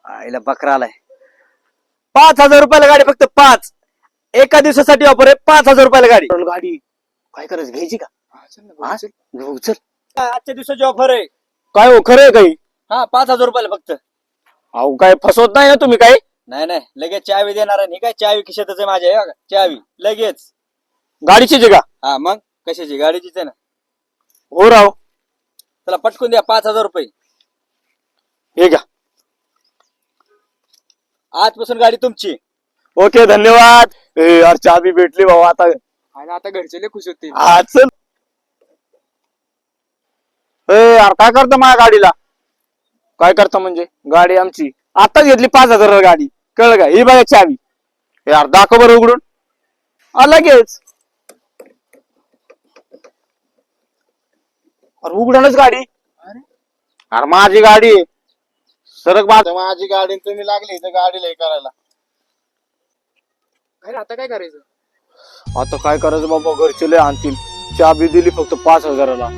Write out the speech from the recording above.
आईला बकरा आलाय. 5,000 रुपयाला गाडी, फक्त 5. एका दिवसासाठी ऑफर आहे. 5,000 रुपयाला गाडी. गाडी काय करायचं, घ्यायची का? घेऊ, चल. आजच्या दिवसाची ऑफर आहे. काय हो, खरं आहे काही? हा, 5,000 रुपयाला फक्त. अहो, काय फसवत नाही ना तुम्ही? काय नाही नाही, लगेच चावी देणार आहे. काय चावी खिशातच आहे माझ्या, हे बघा चावी लगेच. गाडीची का? हा मग कशाची, गाडीचीच आहे ना. हो राव, चला पटकून द्या 5,000 रुपये. हे घ्या, आजपासून गाडी तुमची. ओके, धन्यवाद. यार चावी भेटली भाऊ. आता घरचे लय खुश होतील. हा चल. यार काय करता माझ्या गाडीला? काय करता म्हणजे? गाडी आमची आता घेतली 5,000 गाडी, कळलं का? ही बघा चावी. यार दाखव बरं उघडून. लगेच. अरे उघडूनच गाडी. अरे माझी गाडी आहे. सरक माझी गाडी, तुम्ही लागली तर गाडीला हे करायला. आता काय करायचं? आता काय करायचं बाबा, घरचे लय आणतील. चाबी दिली फक्त 5,000ला.